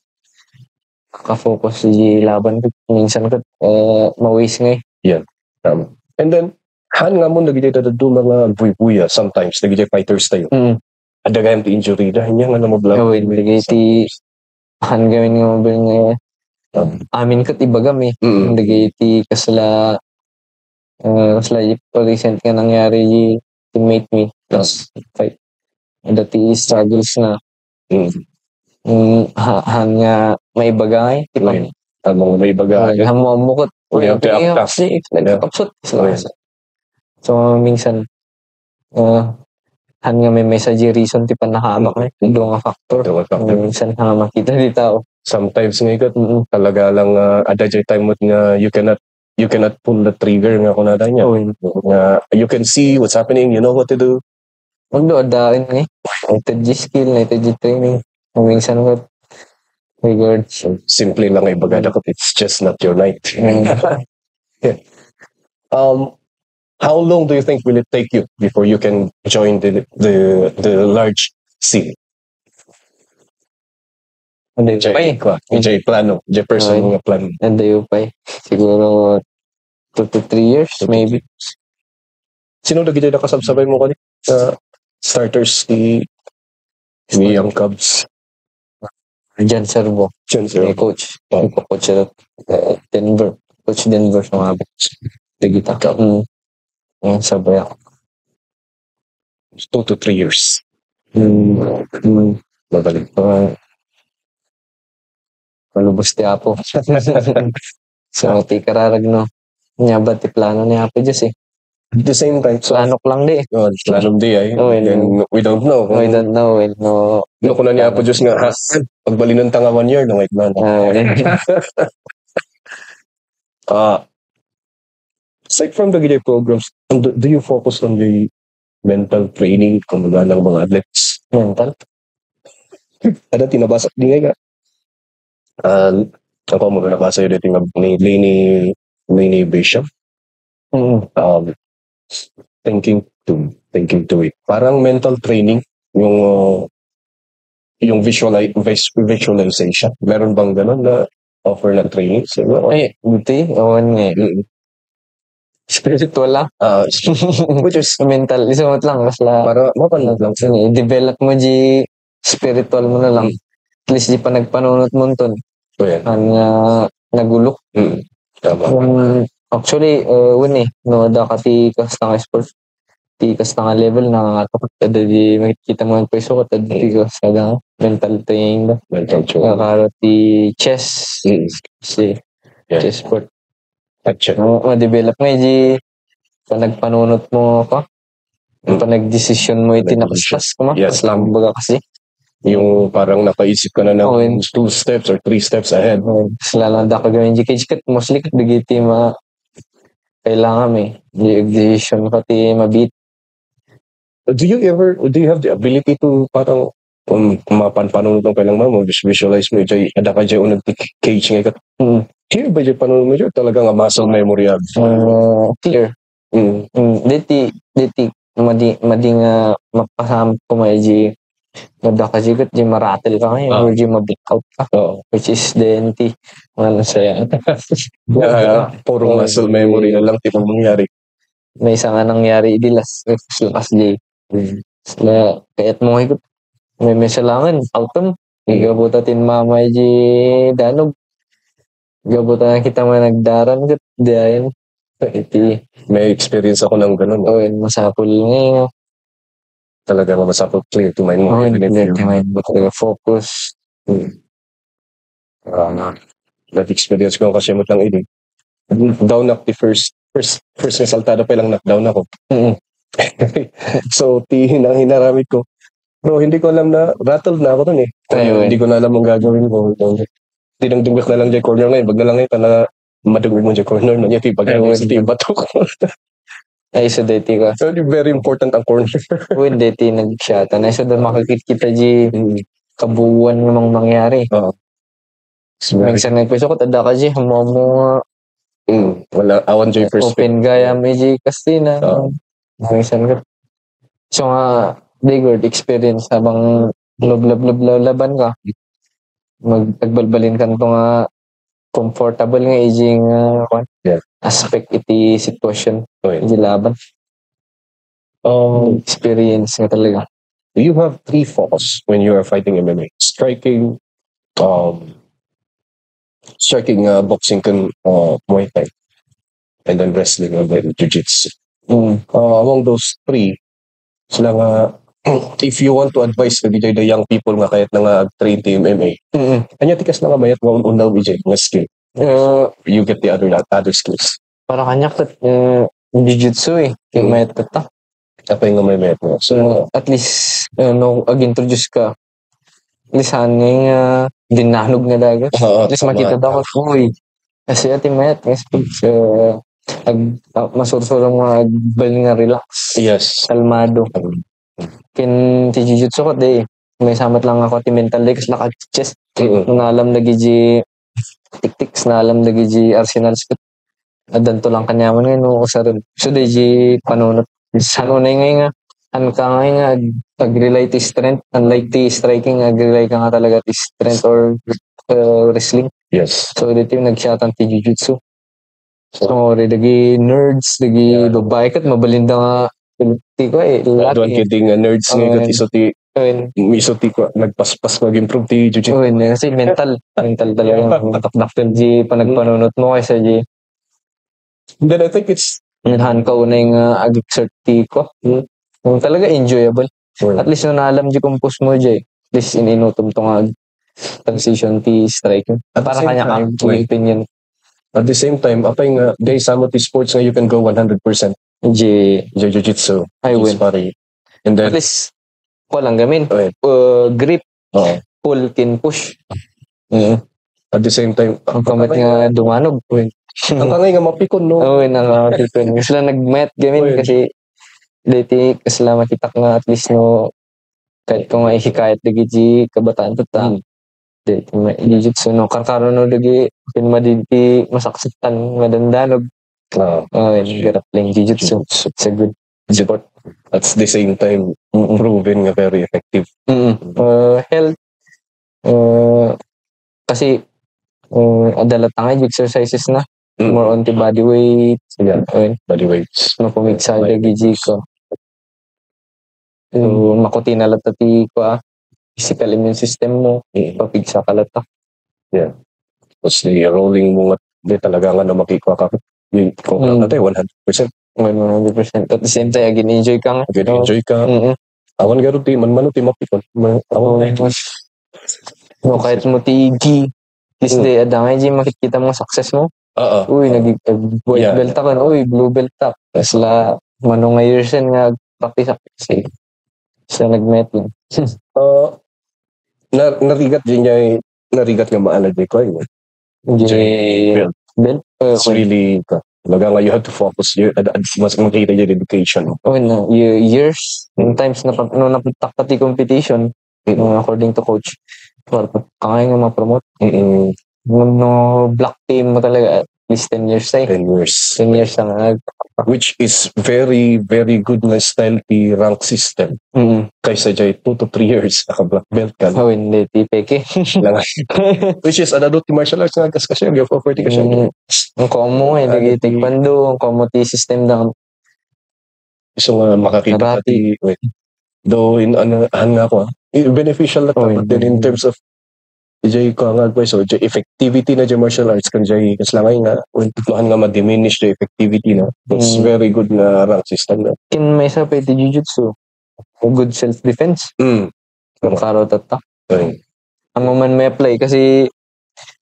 Ka-focus di laban kat minsan kat mawis nga. Yeah. And then nga mo nagigita do mga buy-buya sometimes nagigita fighters tayo. Adagayam ti injury dahil niya nga na mablang. Nagigita ti gawin nga mablang nga amin kat ibagam nagigita kasla recent nga nangyari teammate me last fight. Dati struggles na nga may bagay may bagay hamukot kapsut so minsan nga may message reason ti panakabak doon nga factor minsan makita di tao sometimes nga ikat talaga lang adajay time mo nga you cannot pull the trigger nga kunada niya you can see what's happening, you know what to do. Magdoadain nated skill, nated training. Minsan ko regards. Simple lang ay bagada ko. It's just not your night. Yeah. How long do you think will it take you before you can join the large scene? Jay plano. Jay person nga plano. Andayo pa siguro 2 to 3 years maybe. Sino lagi na kasabsabay mo kanina? Starters ni Young Cubs. Jan Servo. Coach. Coach at Denver. Coach Denver sa mga Digita. Sabay ako. 2 to 3 years. Mabalik. Malubos ti Apo. So, ti kararag no. Nyabad ti plano ni Apo Diyos At the same time, so planok lang di. Planok di ay. We don't know. We don't know. No ko na niya po Diyos nga, pagbalinan tanga 1 year, no, like man. Aside from the gilay programs, do you focus on the mental training kung mga ng mga athletes? Mental? Ada tinabasa di nga. Ako mo nabasa yun dito nga ni Bishop. Thinking to it. Parang mental training yung visualization. Meron bang ganun na offer na training? Ay, buti. Awan nga. Spiritual lang. Which is mental. Isamot lang. Para mapanag lang. I-develop mo di spiritual mo na lang. At least di pa nagpanunot mo ton. So yan. Nagulok. Tama. Actually, no, da kati kas nga sport. Ti kas nga level na nga kada di makikita mo ang peso ko tad di ko sa mental training da. Mental training. Karo ti chess. Si Yeah. chess sport. Gotcha. Ma-develop nga di panagpanunot mo ka. Panag-decision mo itinakastas ko ma. Yes. Baga kasi. Yung parang nakaisip ka na Oo, ng 2 steps or 3 steps ahead. Lalanda ka gawin GK kat mostly kat bigiti kailangan decision pati mabit. Do you have the ability to parang mapanpanunod ng kailang mo visualize mo jay ada ka jay unang cage nga kat. Clear ba jay panunod mo jay talaga nga muscle memory ab. Clear. Diti madi nga mapasam ko may jay Mada kasi kat di maratel ka ngayon or di ma-blackout ka. Which is DNT. Ano saya. Puro muscle memory na lang tipong mangyari. May isa nga nangyari di last day. Kaya't mo ikot. May salangan. Autumn. Gabuta tin mamay di danog. Gabuta kita mga nagdaran kat. Di ayan. May experience ako ng ganun. Masapul ngayon. Talaga masapul clear to mind mo. Clear to mind mo. Focus. That experience ko kasi mo lang ini. Down up the first resultado pa lang knockdown ako. So hinaramit ko. Bro, hindi ko alam na rattled na ako dun eh. Hindi ko na alam ang gagawin ko. Dinagdugak na lang dyan corner ngayon. Bag na lang ngayon na madugog mo dyan corner na niya. Pag-gawin sa team bato ko. Ay, so dati ka. So, very important ang corner. Uy, dati nag-shota. Ay, so doon makikita di kabuuan ng mga mangyari. Minsan nagpeso ko, tada ka di, mo wala, awan dyan perspective. Open gaya, may di kasi na. Minsan ka. So nga, they good experience habang laban ka. Magbalbalin ka ito nga comfortable nga aging aspect iti situation. Hindi laban. Experience nga talaga. You have 3 focus when you are fighting MMA. Striking, boxing, Muay Thai, and then wrestling and then Jiu-Jitsu. Among those 3, sila nga, if you want to advise the young people nga kahit na nga train to MMA, kanya tikas na nga mayat mo unaw BJ nga skill. You get the other skills. Para kanya kat Jiu-Jitsu yung mayat kata. Apa yung may mayat mo? So, at least, ag-introduce ka. At least, nga dinanog na dagat. At least, makita daw ko, kasi ating mayat, so, masursurang mga agbal nga relax. Yes. Kalmado. Kin ti Jiu-Jitsu ko, may samat lang ako ti mental day, kasi naka-chest. Nalam lagi ji tik-tiks, nalam lagi ji arsenals ko. Adanto lang kanyaman ngayon, usarin. So, di panunot. Sano na nga, ka nga, ag-relay ti strength, unlike ti striking, ag-relay ka nga talaga ti strength or wrestling. Yes. So, dito yung nag-shotan ti Jiu-Jitsu. So, lagi nerds, lagi babae kat, mabalinda nga, ti ko Doon kiting nerds nga iso ti ko, nagpaspas mag-improve ti Jiu-Jitsu. Kasi mental talaga, matakdaktil di panagpanunot mo kaysa di. Then I think it's Minhan ka una yung ag-exert ko. Talaga enjoyable. At least nung naalam di compose mo di. At least ininutom to nga transition ti striking. Para kanya ka, opinion. At the same time, apa yung guys, some of the sports nga you can go 100%. Jiu-Jitsu. I win. And then, at least, walang gamin. Grip, pull, kin, push. At the same time, ang kamat nga dumanog. Ang kangay nga mapikon, no? Oo, nakapikon. Kasi lang nag-met gamin kasi dati kasi lang makitak nga at least no kahit ko nga ihikayat lagi di kabataan to ta. Dati Jiu-Jitsu no karkaro no lagi pinmadinti masaksitan madandanog. Garap lang Jiu-Jitsu. It's a good sport. At the same time, proven nga very effective. Health. Kasi adalatang exercises na. More on the body weight. Body weights. Mapumiksa lagi ko. Makuti na lata ti ko physical immune system mo. Papigsa ka lata. Yeah. Tapos rolling mo nga, di talaga nga na makikwa ka. Yung kung natin 100%. 100%. At the same time, again, enjoy ka nga. Enjoy ka. Awan garo ti man ti mapikon. Awan No, kahit mo ti G, this day, adangay G, makikita mo success mo. Uy, white belt ako. Uy, blue belt ako. Tapos manong nga years yan nga, practice ako. Kasi, siya nag-met yun. Narigat din niya, narigat nga maalag ni Koy. Belt? It's really, talaga nga you have to focus. Mas makita yung dedication. Years, sometimes, napuntak pati competition, according to coach, kaya nga ma-promote. No, black team mo talaga, at least 10 years tayo. 10 years. 10 years na which is very, very good na style ti rank system. Kaysa dyan 2 to 3 years naka-black belt ka. Hindi, ti peke. Which is, anado ti martial arts nga kasi yung property kasi. Ang komo lagi taekwondo, ang komo ti system na. So, makakita ti, though, nga ako, beneficial na but then in terms of jay ko nga advice so jay effectivity na jay martial arts kan jay kaslangay nga tuhan nga ma-diminish the effectivity na it's very good na rank system na kin may sa pwede jujutsu good self-defense ang karo tata ang man may apply kasi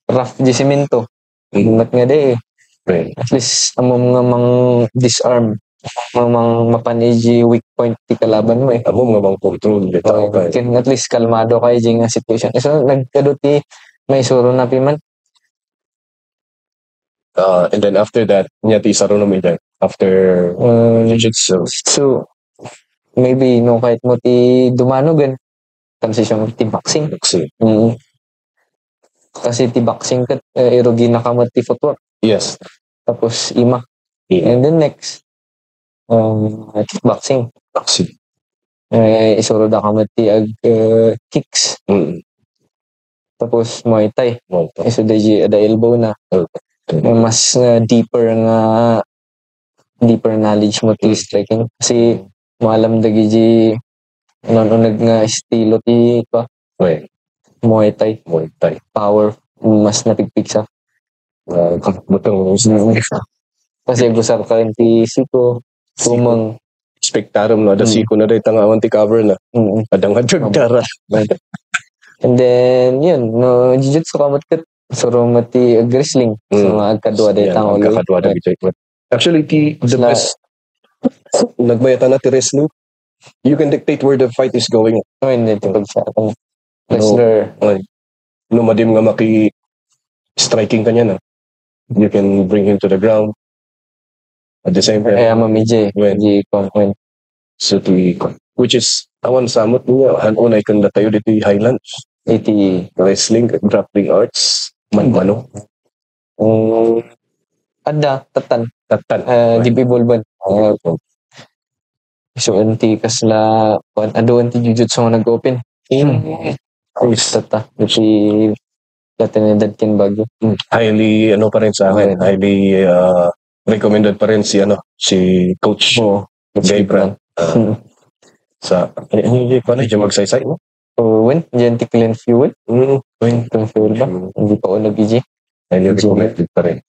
rough jisimento mat nga de at least among nga mang disarm mang mapaniji weak point ti kalaban mo among nga mang control bitaw kin at least kalmado kay jing nga situation so nagkado ti may suro na piman and then after that nya ti saro na mi dyan after jiu-jitsu so maybe no kahit mo ti dumanogan transition ti boxing kasi ti boxing kat erogi nakamot ti footwork yes tapos ima and then next kickboxing. Isuro da ka mati ag kicks. Tapos Muay Thai. Iso da elbow na. Mas deeper knowledge mo ti striking. Kasi maalam da giji nag nga estilo ti Muay Thai. Power. Mas napigpig sa. Kasi gusar ka rin ti siko. Sumang spektarum no ada siko na rin tangawan ti cover na adang hadrog dara and then yun no jiu-jitsu kamot kat suro mati wrestling so agkadwa day tango actually the best nagbayatan na ti wrestling you can dictate where the fight is going hindi tipag sa akong wrestler no madim nga maki striking kanya na you can bring him to the ground at the same time mamije so which is awan samot niya hanunay kung natayo dito Highlands iti wrestling grappling arts man-mano ada tatan DP Bolban so anti kasla ado anti jiu-jitsu nga nag-open tata iti latinidad kin Baguio highly pa rin sa akin highly recommended pa rin si Coach Gaybran sa ano yung magsaysay mo? When? Gentic Clean Fuel? Clean Fuel ba? Hindi pa ako nag-EG. Highly recommended pa rin.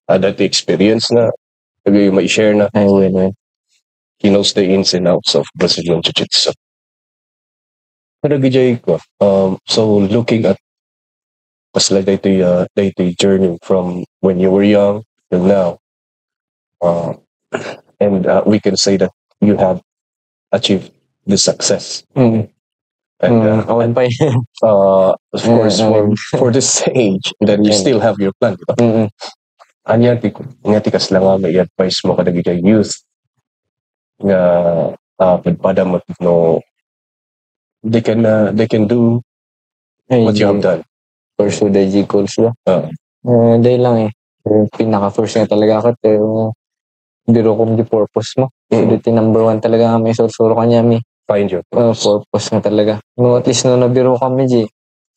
Dati experience na may share na he knows the ins and outs of Brazilian Jiu-Jitsu. Pero gijay ko so looking at kasla daytoy journey from when you were young till now and we can say that you have achieved the success and of course for this age that you still have your plan diba? Anya ti kasla nga may advice mo kada gijay youth nga padpada mo no they can do what you have done pursue the G goals ba? Dahil lang pinaka-first nga talaga kat biro kong di purpose mo. So, dito number 1 talaga nga may sursuro kanya mi. Find your purpose nga talaga. No, at least no nabiro kami G.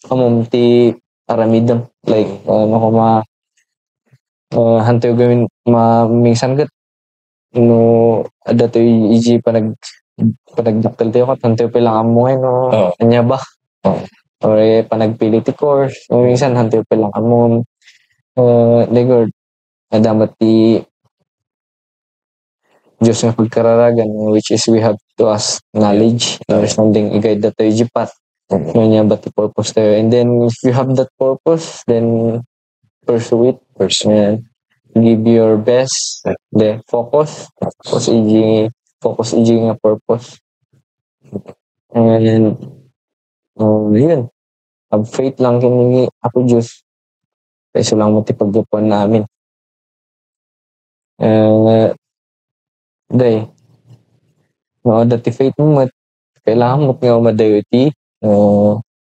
Kamom ti aramidam. Like, hanto yung gawin mamingsan kat. No, dato yung EG panagdaktal tayo kat. Hanto yung pilang amuhin no. Anya ba? Or panagpili ti course. Minsan hanto pa lang amon. Legord damat ti Diyos nga pagkararagan, which is we have to ask knowledge, understanding, i-guide that tayo jipat. Nga ba ti purpose tayo. And then, if you have that purpose, then pursue it. And give your best. The focus. Focus nga purpose. And, yun. Have faith lang kini ako Diyos. Kaysa lang mo ti pagdupuan namin. Day. No, dati faith mo kailangan mo nga umadayo ti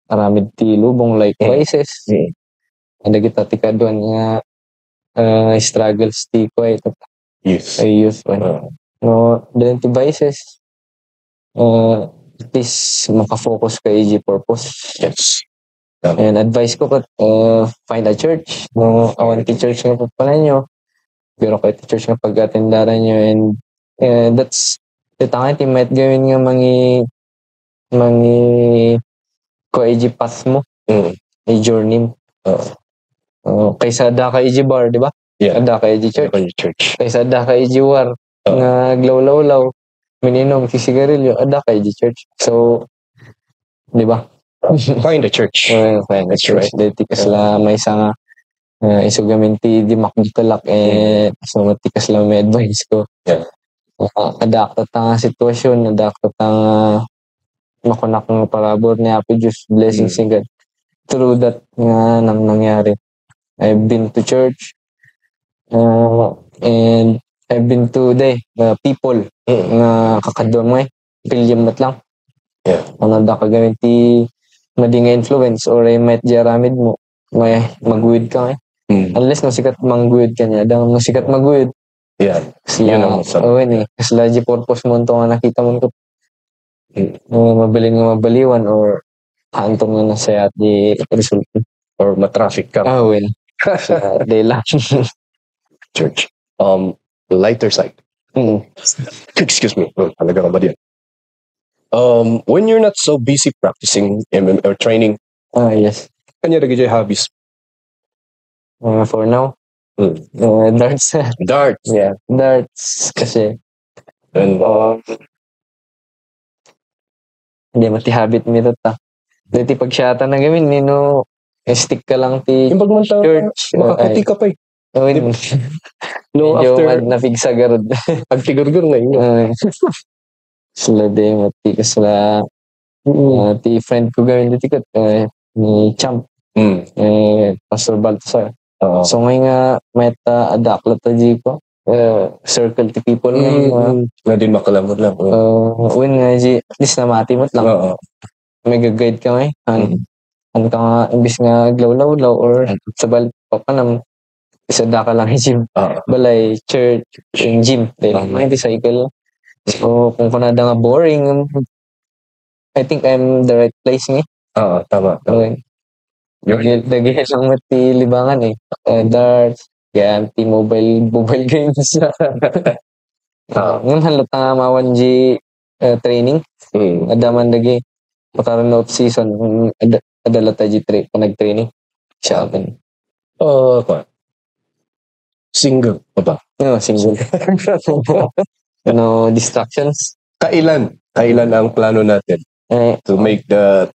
aramid ti lubong likewise. Ada kita ti kaduan nga struggles ti ko ito. Yes. Ayos. No, then ti vices. At least makafocus kay EG purpose. Yes. And advice ko find a church. No, awan ti church nga pala nyo. Pero kay ti church nga pag-atendaran nyo. And that's the time ti might gawin nga mangi ko EG path mo. I-journey mo. Kaysa da ka EG bar, di ba? Yeah. Da ka EG church. Church. Kaysa da ka EG war. Nga glaw-law-law. Mininom ti sigarilyo. Da ka EG church. So, di ba? Find a church. Find a church. Dati kasla may isang isugamin ti di makdikalak so mati kasla may advice ko. Yeah. Adakta ta nga sitwasyon, adakta ta nga makunak ng parabor ni Apo Diyos, blessings ni God. Through that nga nang nangyari. I've been to church and I've been to people nga kakadon mo pilyamat lang. Yeah. Ano da ka gawin ti mading influence or might jaramid mo may magwid ka unless no sikat mangguid ka niya dang no sikat magwid kasi yun ang kasi laji purpose mo ito nga nakita mo ko mabaliwan or hantong nga nasaya di result or matraffic ka. Day lang. Church. Lighter side. Excuse me. Talaga ka ba diyan? When you're not so busy practicing MMA or training, yes. kanya lagi dyan hobbies? For now, darts. Darts. Yeah, darts kasi. And hindi mati habit mi ta. Dati pag syata na gawin, stick ka lang ti yung pagmanta, church. makakati ka pa eh. No, medyo after napigsagarod. agtigur-gur na yun. Sila de mati kasla ti friend ko gawin dati kat ni Champ Pastor Baltasar. So ngayon nga meta adakla ta di ko circle ti people na din makalamod lang. When nga di at least na matimot lang. May guide ka ngay ano ka nga imbis nga glaw-law or sa balik pa panam isa da ka lang gym balay church yung gym may cycle. So, kung kunada nga boring, I think I'm the right place nga. Tama. Lagi lang mati libangan darts, mobile games. Ngayon halata nga mawan di training. Adaman lagi, makaroon na off-season, adala tayo di nag-training. Siya akin. Single pa ba? No, single. No distractions. Kailan ang plano natin to make that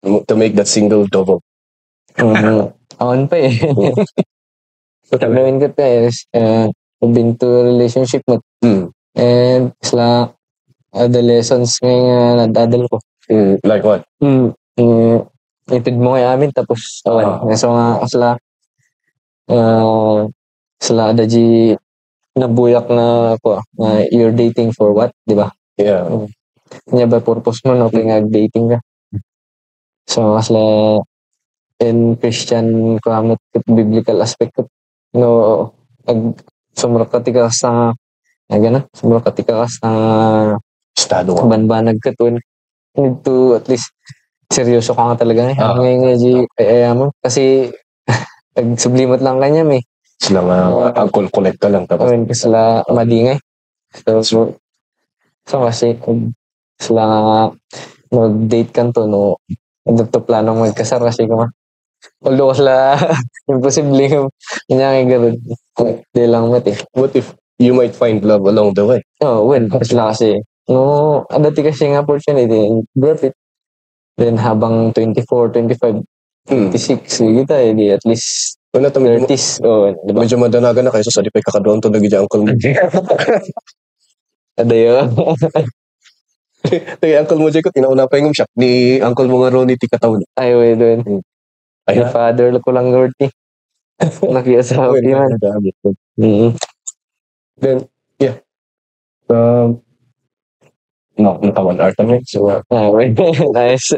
single double? On pa Gawin ko been to relationship mo. And sila adolescents ngayon nadadal ko. Like what? Ipid mo kay amin tapos so nga sila adaji nabuyak na ako you're dating for what, di ba? Yeah. Nya ba purpose mo no kaya dating ka? So asla in Christian kamot biblical aspect ko no sumrakati ka sa sumrakati ka sa estado banbanag ka to need to at least seryoso ka nga talaga ngayon kaya mo kasi nagsublimat lang kanya may sila nga alcohol-collect ka lang tapos sila madingay so kasi sila mag-date kan to no to planong magkasar kasi kuma although sila imposible kanya nga gawin Di lang mat eh. What if you might find love along the way? Oh, well, sila kasi. No, dati kasi yung opportunity, brought it. Then habang 24, 25, 26, sige tayo, di at least Ano to, medyo, 30s. Oh, di ba? medyo madanagan na kayo sa di pa kakadoon to naging uncle mo. Ada yun. Kaya uncle mo, Jacob, tinauna pa yung siya. Ni uncle mo nga Ronnie Tikataw. Ay, wait, doon. Ay, The father ko lang, Gorty. Nakiasawa man. Then, yeah. No, naka 1 hour kami. So, Wait. Nice.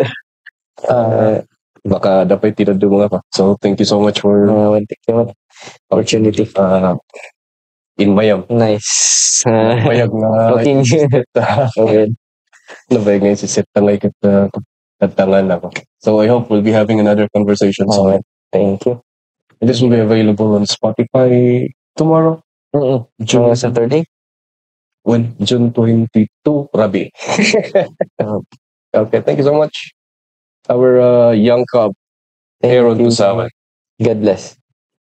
baka dapat tinado mga pa. So, thank you so much for Thank you, man. Opportunity. in Mayam. Nice. Mayag na Looking good. Okay. nabayag ngayon si Seth Tangay katangan ako. So, I hope we'll be having another conversation soon. Thank you. This will be available on Spotify tomorrow. June Saturday. When June 22, Rabi. Okay, thank you so much. Our young cub, Thank Aaron you. Pusawan. God bless.